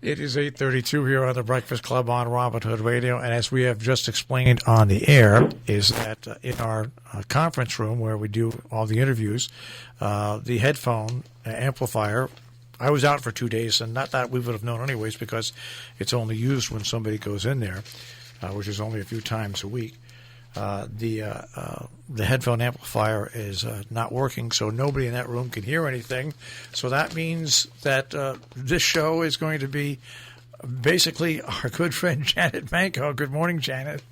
It is 8:32 here on the Breakfast Club on Robin Hood Radio, and as we have just explained on the air, is that in our conference room where we do all the interviews, the headphone amplifier, I was out for 2 days, and not that we would have known anyways because it's only used when somebody goes in there, which is only a few times a week. The headphone amplifier is not working, so nobody in that room can hear anything. So that means that this show is going to be basically our good friend Janet Manco. Good morning, Janet.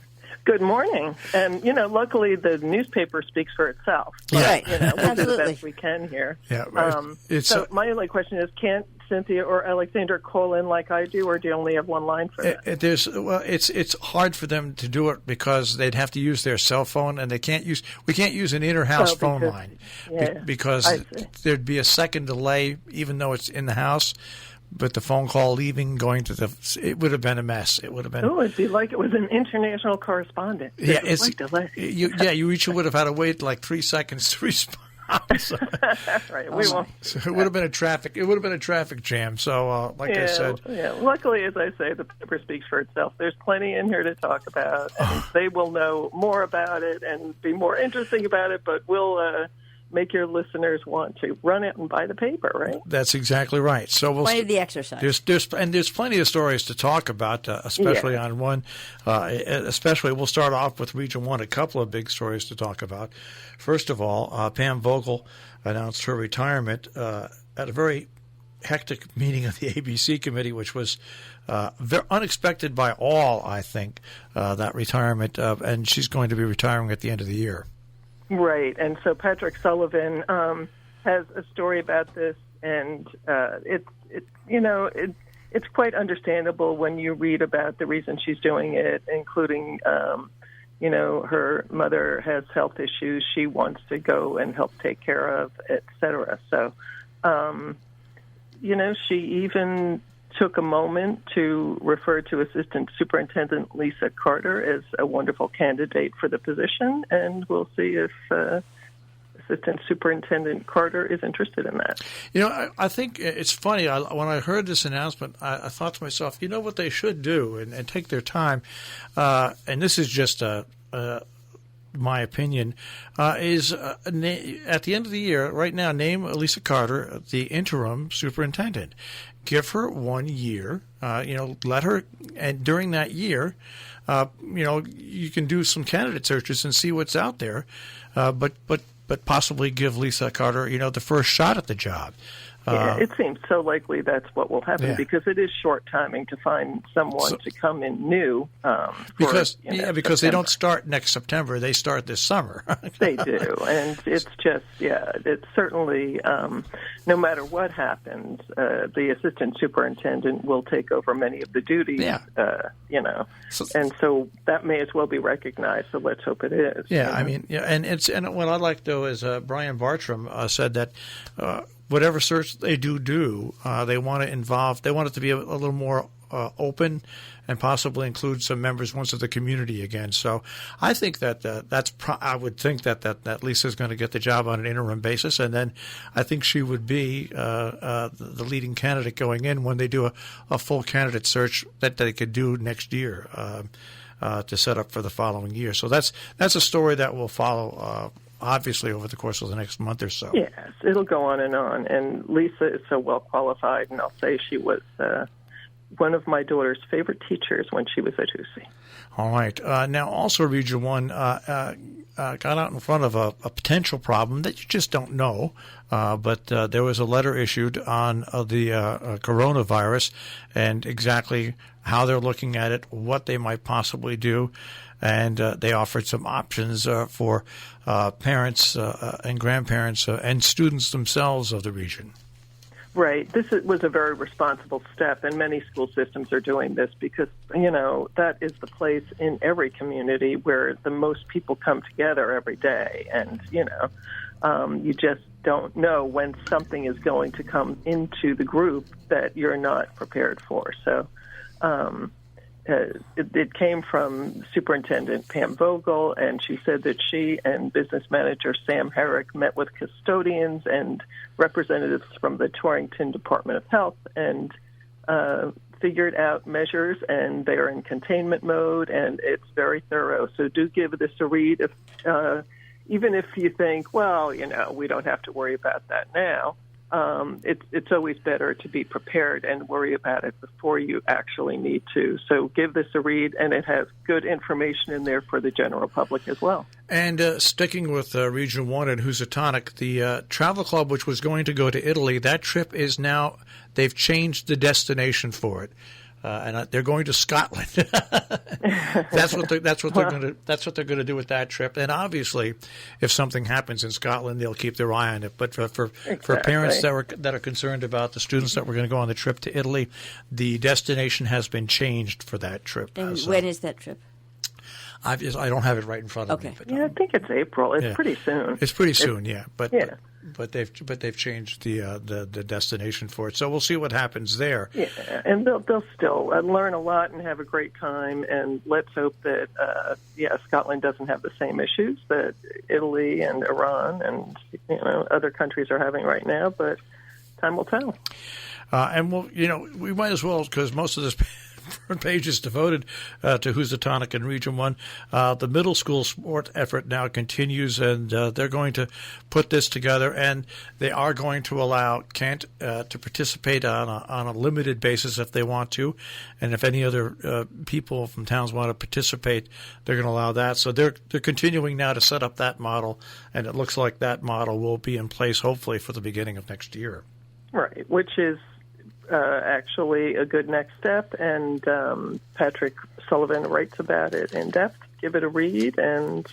Good morning. And, luckily the newspaper speaks for itself. Right. We'll do the best we can here. Yeah. So my only question is, can't Cynthia or Alexander call in like I do, or do you only have one line for that? It's hard for them to do it because they'd have to use their cell phone, and we can't use an inter-house phone line because there'd be a second delay, even though it's in the house. But the phone call leaving, going to it would have been a mess. It would have been. Oh, it'd be like it was an international correspondent. Yeah, you each would have had to wait like 3 seconds to respond. Right, we won't. So it would have been a traffic jam. So, I said, luckily, as I say, the paper speaks for itself. There's plenty in here to talk about, and they will know more about it and be more interesting about it. But we'll make your listeners want to run out and buy the paper, right? That's exactly right. So plenty of the exercise. There's plenty of stories to talk about, especially on one. Especially, we'll start off with Region 1, a couple of big stories to talk about. First of all, Pam Vogel announced her retirement at a very hectic meeting of the ABC committee, which was very unexpected by all, I think, that retirement. And she's going to be retiring at the end of the year. Right, and so Patrick Sullivan has a story about this, and it's quite understandable when you read about the reason she's doing it, including her mother has health issues she wants to go and help take care of, etc. So, she even took a moment to refer to Assistant Superintendent Lisa Carter as a wonderful candidate for the position, and we'll see if Assistant Superintendent Carter is interested in that. I think it's funny. When I heard this announcement, I thought to myself, what they should do and take their time, and this is just my opinion, is at the end of the year, right now, name Lisa Carter the interim superintendent. Give her 1 year, let her, and during that year, you can do some candidate searches and see what's out there, but possibly give Lisa Carter, the first shot at the job. It seems so likely that's what will happen because it is short timing to find someone to come in new. Because they don't start next September; they start this summer. They do, and it's just it's certainly no matter what happens, the assistant superintendent will take over many of the duties. And so that may as well be recognized. So let's hope it is. And what I'd like to do is Brian Bartram said that. Whatever search they do, they want it to be a little more open and possibly include some members once of the community again. So I think I would think that Lisa's going to get the job on an interim basis, and then I think she would be the leading candidate going in when they do a full candidate search that they could do next year to set up for the following year. So that's a story that will follow obviously over the course of the next month or so. Yes, it'll go on. And Lisa is so well qualified, and I'll say she was one of my daughter's favorite teachers when she was at UC. All right. Now, also Region 1 got out in front of a potential problem that you just don't know, but there was a letter issued on the coronavirus and exactly how they're looking at it, what they might possibly do, and they offered some options for parents and grandparents and students themselves of the region. Right. This was a very responsible step, and many school systems are doing this because, that is the place in every community where the most people come together every day. And, you just don't know when something is going to come into the group that you're not prepared for. So it came from Superintendent Pam Vogel, and she said that she and business manager Sam Herrick met with custodians and representatives from the Torrington Department of Health and figured out measures, and they're in containment mode, and it's very thorough. So do give this a read. Even if you think, well, we don't have to worry about that now, it's always better to be prepared and worry about it before you actually need to. So give this a read, and it has good information in there for the general public as well. And sticking with Region 1 and Housatonic, the travel club, which was going to go to Italy, that trip is now, they've changed the destination for it. And they're going to Scotland. That's what they're going to do with that trip. And obviously, if something happens in Scotland, they'll keep their eye on it. But for parents that are concerned about the students that were going to go on the trip to Italy, the destination has been changed for that trip. And when is that trip? I don't have it right in front of me. But, I think it's April. It's pretty soon. It's pretty soon, yeah. But they've changed the destination for it, so we'll see what happens there. Yeah, and they'll still learn a lot and have a great time. And let's hope that Scotland doesn't have the same issues that Italy and Iran and other countries are having right now. But time will tell. And we might as well, because most of this page is devoted to Housatonic and Region 1. The middle school sport effort now continues, and they're going to put this together, and they are going to allow Kent to participate on a limited basis if they want to, and if any other people from towns want to participate, they're going to allow that. So they're continuing now to set up that model, and it looks like that model will be in place hopefully for the beginning of next year. Right, which is actually a good next step, and Patrick Sullivan writes about it in depth. Give it a read, and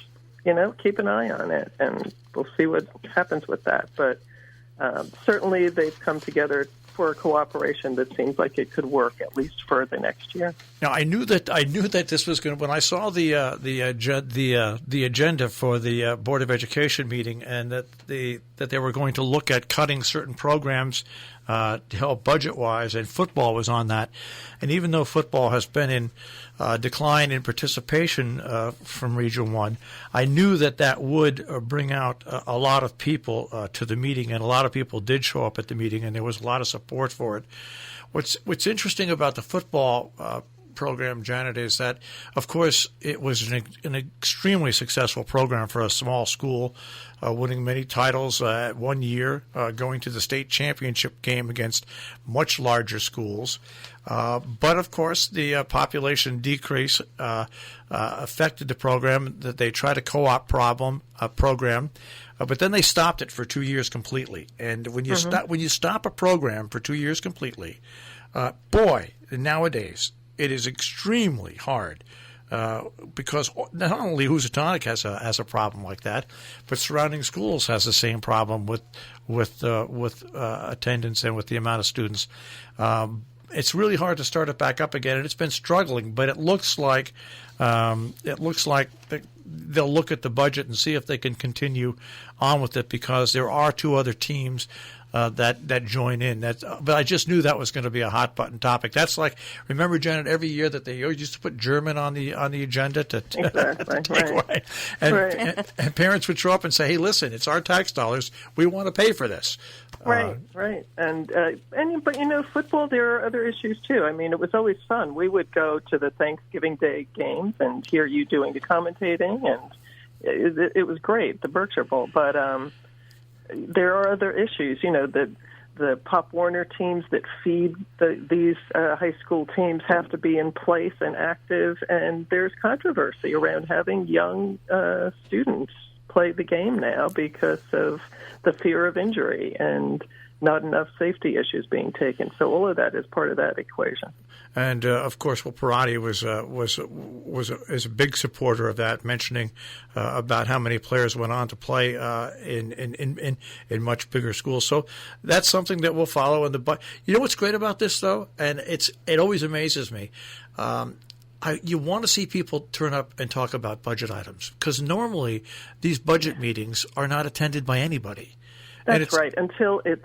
keep an eye on it, and we'll see what happens with that. But certainly, they've come together for a cooperation that seems like it could work at least for the next year. Now, I knew that this was going to. When I saw the agenda for the Board of Education meeting, and that they were going to look at cutting certain programs to help budget-wise, and football was on that. And even though football has been in decline in participation from Region 1, I knew that would bring out a lot of people to the meeting, and a lot of people did show up at the meeting, and there was a lot of support for it. What's interesting about the football program, Janet, is that, of course, it was an extremely successful program for a small school, winning many titles 1 year, going to the state championship game against much larger schools. But, of course, the population decrease affected the program. That they tried a co-op program, but then they stopped it for 2 years completely. And when you stop a program for 2 years completely, nowadays it is extremely hard. Because not only Housatonic has a problem like that, but surrounding schools has the same problem with attendance and with the amount of students. It's really hard to start it back up again, and it's been struggling. But it looks like they'll look at the budget and see if they can continue on with it, because there are two other teams that join in. But I just knew that was going to be a hot button topic. That's like, remember, Janet, every year that they used to put German on the agenda to take away, and parents would show up and say, "Hey, listen, it's our tax dollars. We want to pay for this." Right. But football, there are other issues too. I mean, it was always fun. We would go to the Thanksgiving Day games and hear you doing the commentating, and it was great, the Berkshire Bowl. But there are other issues, the Pop Warner teams that feed these high school teams have to be in place and active, and there's controversy around having young students play the game now because of the fear of injury and not enough safety issues being taken. So all of that is part of that equation. And of course, Parati is a big supporter of that, mentioning about how many players went on to play in much bigger schools. So that's something that we'll follow. You know what's great about this, though, and it always amazes me. You want to see people turn up and talk about budget items, because normally these budget meetings are not attended by anybody. That's right, until it's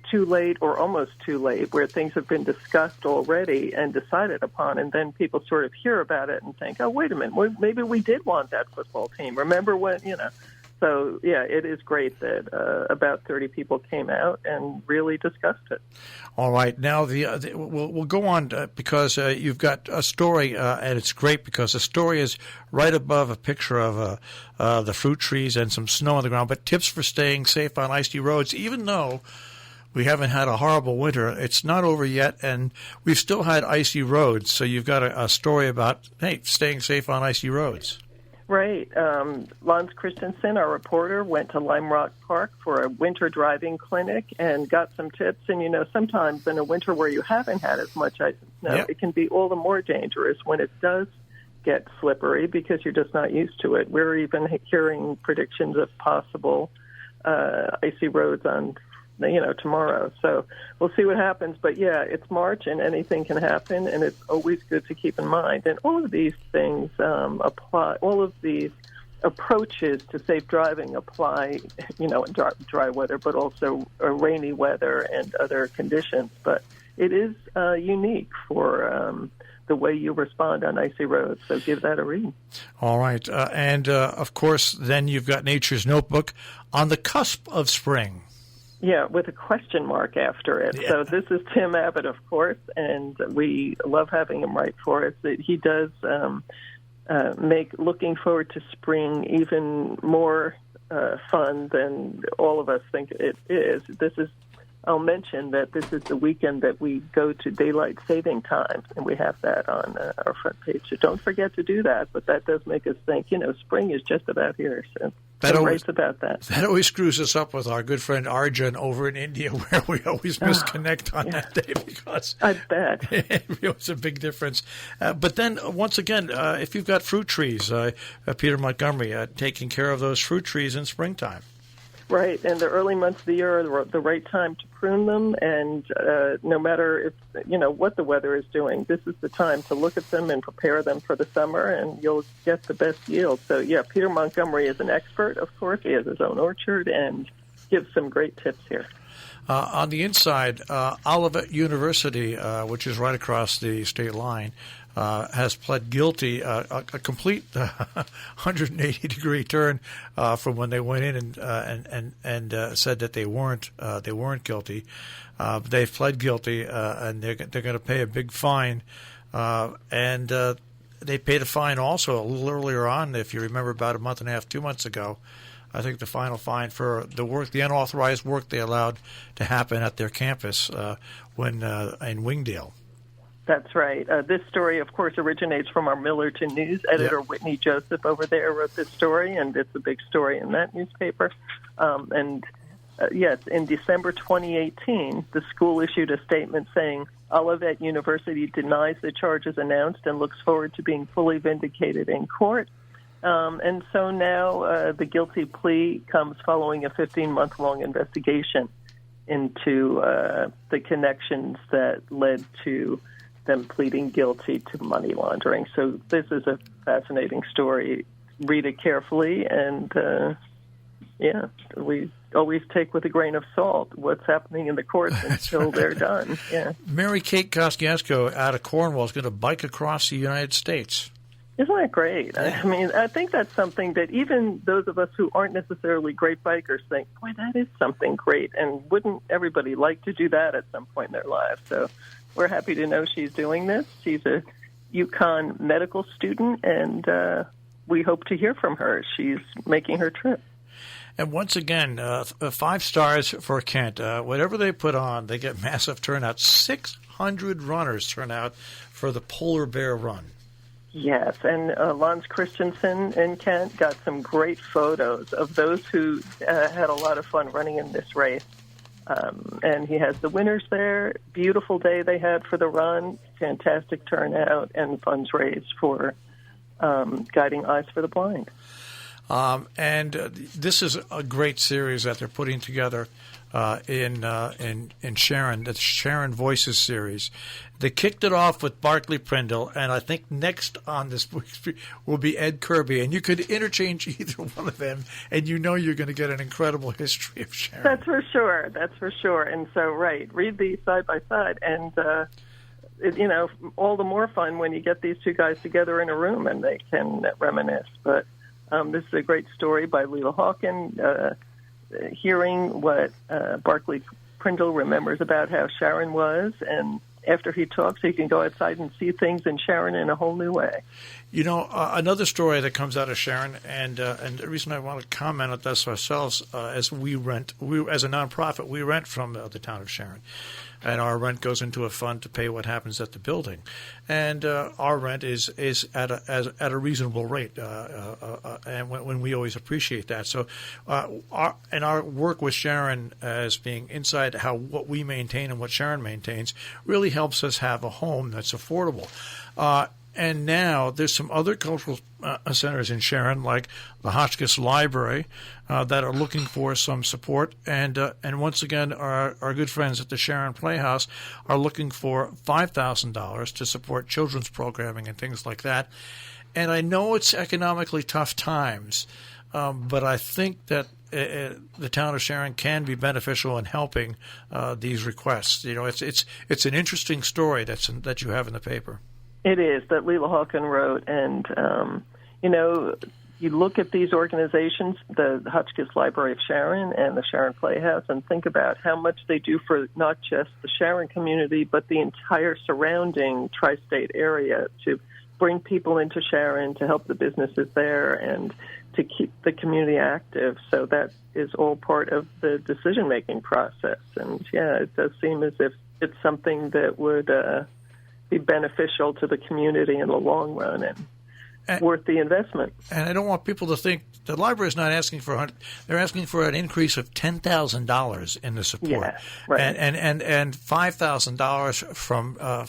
too late or almost too late, where things have been discussed already and decided upon, and then people sort of hear about it and think, oh, wait a minute, maybe we did want that football team. Remember when, So, yeah, it is great that about 30 people came out and really discussed it. All right. Now, we'll go on because you've got a story, and it's great because the story is right above a picture of the fruit trees and some snow on the ground, but tips for staying safe on icy roads, even though we haven't had a horrible winter. It's not over yet, and we've still had icy roads. So you've got a story about, hey, staying safe on icy roads. Right. Lance Christensen, our reporter, went to Lime Rock Park for a winter driving clinic and got some tips. And, sometimes in a winter where you haven't had as much ice and snow, It can be all the more dangerous when it does get slippery because you're just not used to it. We're even hearing predictions of possible icy roads on tomorrow. So we'll see what happens. But, yeah, it's March and anything can happen, and it's always good to keep in mind. And all of these things apply, all of these approaches to safe driving apply, in dry weather, but also rainy weather and other conditions. But it is unique for the way you respond on icy roads. So give that a read. All right. And, of course, then you've got Nature's Notebook on the cusp of spring. Yeah, with a question mark after it. Yeah. So this is Tim Abbott, of course, and we love having him write for us. He does make looking forward to spring even more fun than all of us think it is. I'll mention that this is the weekend that we go to daylight saving time, and we have that on our front page. So don't forget to do that, but that does make us think, spring is just about here. So Tim writes about that. That always screws us up with our good friend Arjun over in India, where we always misconnect on that day because I bet. It's a big difference. But then, once again, if you've got fruit trees, Peter Montgomery taking care of those fruit trees in springtime. Right, and the early months of the year are the right time to prune them, and no matter what the weather is doing, this is the time to look at them and prepare them for the summer, and you'll get the best yield. So, yeah, Peter Montgomery is an expert, of course. He has his own orchard and gives some great tips here. On the inside, Olivet University, which is right across the state line, has pled guilty, a complete 180-degree turn from when they went in and said that they weren't guilty. They've pled guilty, and they're going to pay a big fine. And they paid a fine also a little earlier on, if you remember, about a month and a half, 2 months ago. I think the final fine for the unauthorized work they allowed to happen at their campus when in Wingdale. That's right. This story, of course, originates from our Millerton News. Editor Whitney Joseph over there wrote this story, and it's a big story in that newspaper. Yes, in December 2018, the school issued a statement saying Olivet University denies the charges announced and looks forward to being fully vindicated in court. And so now the guilty plea comes following a 15-month-long investigation into the connections that led to them pleading guilty to money laundering. So this is a fascinating story. Read it carefully, and we always take with a grain of salt what's happening in the courts until they're done. Yeah. Mary Kate Kosciuszko out of Cornwall is going to bike across the United States. Isn't that great? I mean, I think that's something that even those of us who aren't necessarily great bikers think, boy, that is something great, and wouldn't everybody like to do that at some point in their lives? So we're happy to know she's doing this. She's a UConn medical student, and we hope to hear from her. She's making her trip. And once again, 5 stars for Kent. Whatever they put on, they get massive turnout. 600 runners turn out for the Polar Bear Run. Yes, and Lance Christensen in Kent got some great photos of those who had a lot of fun running in this race. And he has the winners there. Beautiful day they had for the run. Fantastic turnout and funds raised for Guiding Eyes for the Blind. And this is a great series that they're putting together in Sharon, the Sharon Voices series. They kicked it off with Barclay Prindle, and I think next on this will be Ed Kirby. And you could interchange either one of them, and you know you're going to get an incredible history of Sharon. That's for sure. That's for sure. And so, right, read these side by side, and all the more fun when you get these two guys together in a room and they can reminisce. But This is a great story by Leela Hawken, hearing what Barclay Prindle remembers about how Sharon was, and after he talks, he can go outside and see things in Sharon in a whole new way. You know, another story that comes out of Sharon, and the reason I want to comment on this ourselves, as as a nonprofit, we rent from the town of Sharon, and our rent goes into a fund to pay what happens at the building, and our rent is at a reasonable rate, and when we always appreciate that. So, our work with Sharon as being inside what we maintain and what Sharon maintains really helps us have a home that's affordable. And now there's some other cultural centers in Sharon, like the Hotchkiss Library, that are looking for some support. And once again, our good friends at the Sharon Playhouse are looking for $5,000 to support children's programming and things like that. And I know it's economically tough times, but I think that the town of Sharon can be beneficial in helping these requests. You know, it's an interesting story that you have in the paper. It is, that Leela Hawken wrote, and, you look at these organizations, the Hotchkiss Library of Sharon and the Sharon Playhouse, and think about how much they do for not just the Sharon community, but the entire surrounding tri-state area to bring people into Sharon, to help the businesses there, and to keep the community active. So that is all part of the decision-making process. And, it does seem as if it's something that would be beneficial to the community in the long run and worth the investment. And I don't want people to think the library is not asking for they're asking for an increase of $10,000 in the support. Yeah, right. And $5,000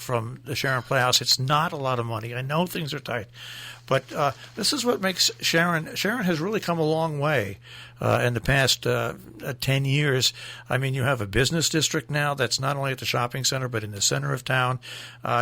from the Sharon Playhouse. It's not a lot of money. I know things are tight, but this is what makes Sharon has really come a long way in the past 10 years. I mean, you have a business district now that's not only at the shopping center but in the center of town.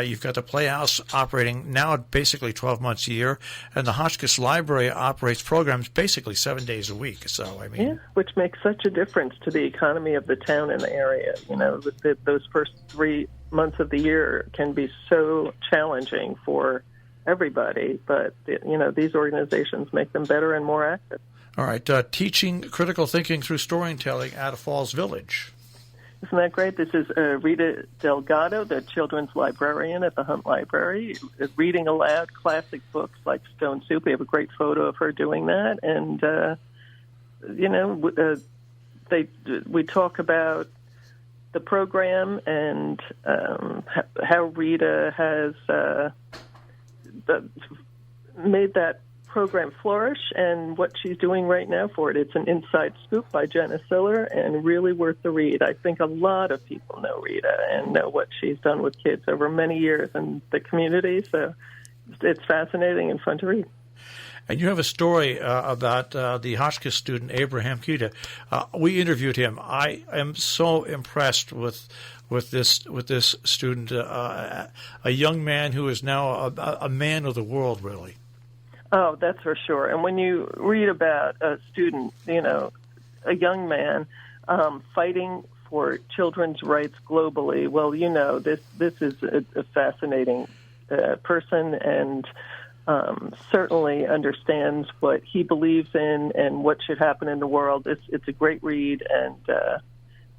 You've got the Playhouse operating now basically 12 months a year, and the Hotchkiss Library operates programs basically 7 days a week. So, I mean, which makes such a difference to the economy of the town and the area. You know, those first 3 months of the year can be so challenging for everybody, but these organizations make them better and more active. All right, teaching critical thinking through storytelling at a Falls Village. Isn't that great? This is Rita Delgado, the children's librarian at the Hunt Library, reading aloud classic books like Stone Soup. We have a great photo of her doing that, and we talk about the program and how Rita has made that program flourish and what she's doing right now for it. It's an inside scoop by Jenna Siller and really worth the read. I think a lot of people know Rita and know what she's done with kids over many years in the community, so it's fascinating and fun to read. And you have a story about the Hotchkiss student, Abraham Kita. We interviewed him. I am so impressed with this student, a young man who is now a man of the world, really. Oh, that's for sure. And when you read about a student, a young man fighting for children's rights globally, well, this is a fascinating person and certainly understands what he believes in and what should happen in the world. It's a great read, and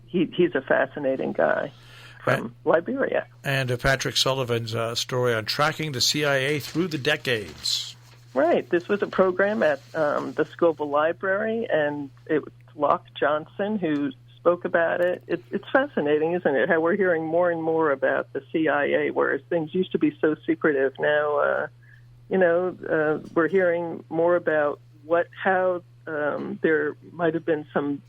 he's a fascinating guy from Liberia. And Patrick Sullivan's story on tracking the CIA through the decades. Right. This was a program at the Scoville Library, and it was Locke Johnson who spoke about it. It's fascinating, isn't it, how we're hearing more and more about the CIA, whereas things used to be so secretive. Now, we're hearing more about how there might have been some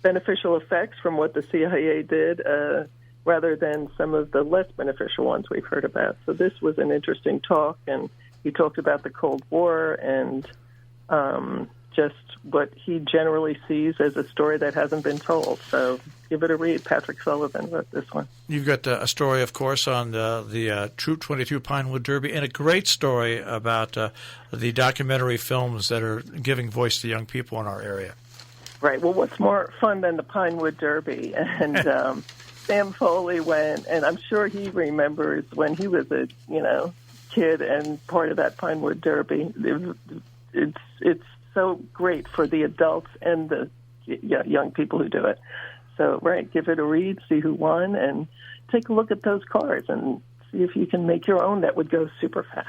beneficial effects from what the CIA did rather than some of the less beneficial ones we've heard about. So this was an interesting talk, and he talked about the Cold War and just what he generally sees as a story that hasn't been told. So give it a read. Patrick Sullivan wrote this one. You've got a story, of course, on the Troop 22 Pinewood Derby, and a great story about the documentary films that are giving voice to young people in our area. Right. Well, what's more fun than the Pinewood Derby? And Sam Foley went, and I'm sure he remembers when he was a kid and part of that Pinewood Derby. It's so great for the adults and the young people who do it. So, right, give it a read, see who won, and take a look at those cards and see if you can make your own that would go super fast.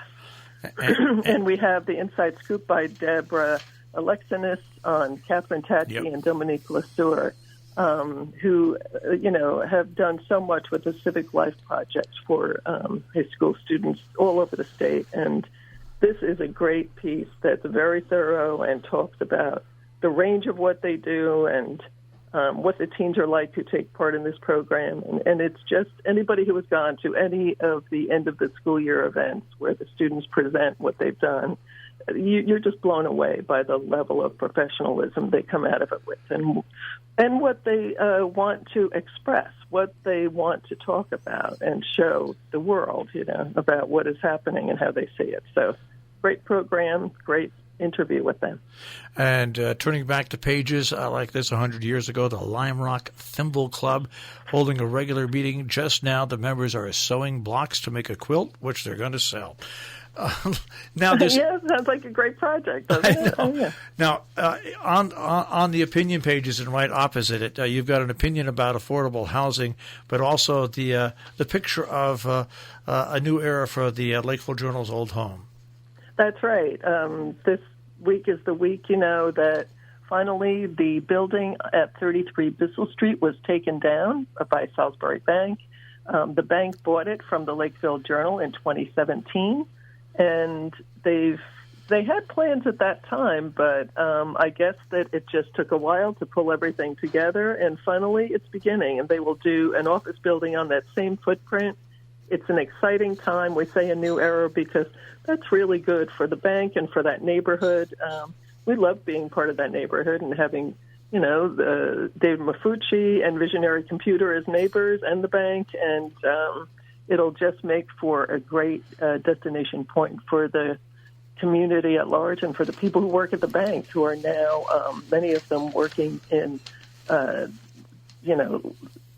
And we have the Inside Scoop by Deborah Alexinis on Catherine Tachi and Dominique Lesueur, who, have done so much with the Civic Life Project for high school students all over the state. And this is a great piece that's very thorough and talks about the range of what they do and what the teens are like who take part in this program. And it's just anybody who has gone to any of the end of the school year events where the students present what they've done, you're just blown away by the level of professionalism they come out of it with and what they want to express, what they want to talk about and show the world, about what is happening and how they see it. So great program, great interview with them. And turning back to pages like this 100 years ago, the Lime Rock Thimble Club holding a regular meeting just now. The members are sewing blocks to make a quilt, which they're going to sell. Now this sounds like a great project, doesn't it? Oh, yeah. Now, on the opinion pages and right opposite it, you've got an opinion about affordable housing, but also the picture of a new era for the Lakeville Journal's old home. That's right. This week is the week, that finally the building at 33 Bissell Street was taken down by Salisbury Bank. The bank bought it from the Lakeville Journal in 2017, and they had plans at that time, but I guess that it just took a while to pull everything together, and finally it's beginning, and they will do an office building on that same footprint. It's an exciting time. We say a new era because that's really good for the bank and for that neighborhood. We love being part of that neighborhood and having, David Mafucci and Visionary Computer as neighbors and the bank. And it'll just make for a great destination point for the community at large and for the people who work at the bank who are now, many of them working in,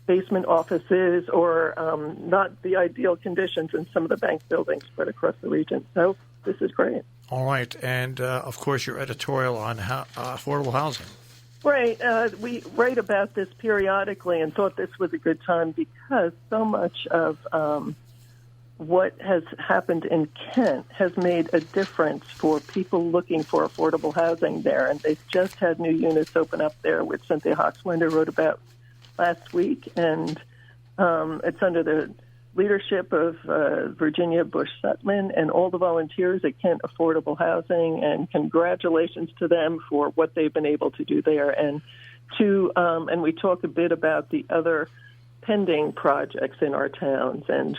basement offices or not the ideal conditions in some of the bank buildings spread across the region. So this is great. All right. And, of course, your editorial on affordable housing. Right. We write about this periodically and thought this was a good time because so much of what has happened in Kent has made a difference for people looking for affordable housing there. And they've just had new units open up there, which Cynthia Hochslinder wrote about last week, and it's under the leadership of Virginia Bush Sutman and all the volunteers at Kent Affordable Housing, and congratulations to them for what they've been able to do there. And we talk a bit about the other pending projects in our towns, and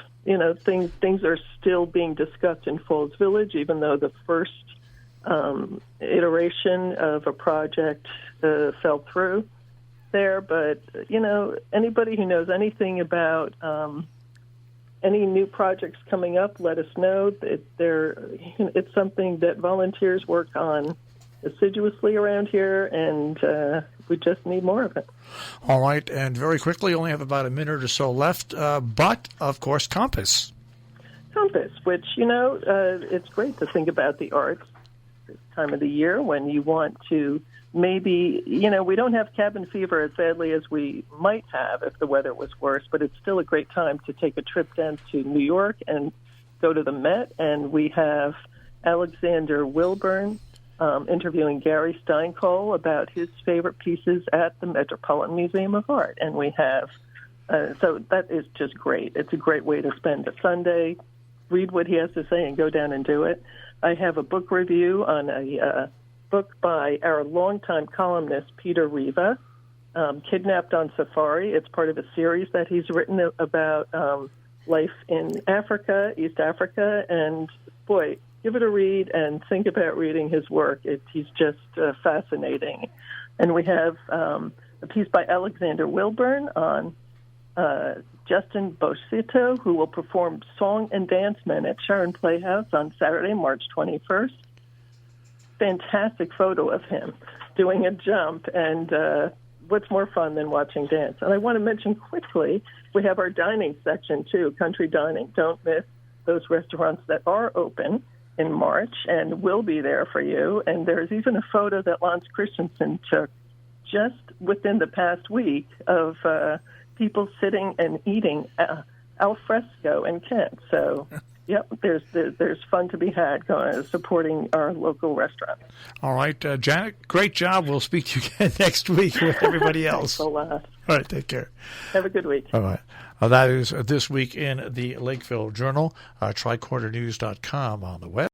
things are still being discussed in Falls Village, even though the first iteration of a project fell through there. But anybody who knows anything about any new projects coming up, let us know. It's something that volunteers work on assiduously around here, and we just need more of it. All right, and very quickly, only have about a minute or so left, but of course Compass, which it's great to think about the arts this time of the year when you want to maybe, we don't have cabin fever as badly as we might have if the weather was worse, but it's still a great time to take a trip down to New York and go to the Met. And we have Alexander Wilburn interviewing Gary Steinkohl about his favorite pieces at the Metropolitan Museum of Art. And we have, so that is just great. It's a great way to spend a Sunday, read what he has to say and go down and do it. I have a book review on a book by our longtime columnist, Peter Riva, Kidnapped on Safari. It's part of a series that he's written about life in Africa, East Africa, and boy, give it a read and think about reading his work. He's just fascinating. And we have a piece by Alexander Wilburn on Justin Bosito, who will perform Song and Dance Men at Sharon Playhouse on Saturday, March 21st. Fantastic photo of him doing a jump, and what's more fun than watching dance? And I want to mention quickly, we have our dining section too, country dining. Don't miss those restaurants that are open. in March, and we'll be there for you. And there's even a photo that Lance Christensen took just within the past week of people sitting and eating al fresco in Kent. So, yep, there's fun to be had supporting our local restaurants. All right, Janet, great job. We'll speak to you again next week with everybody else. Thanks a lot. All right, take care. Have a good week. All right. That is This Week in the Lakeville Journal, tricornernews.com on the web.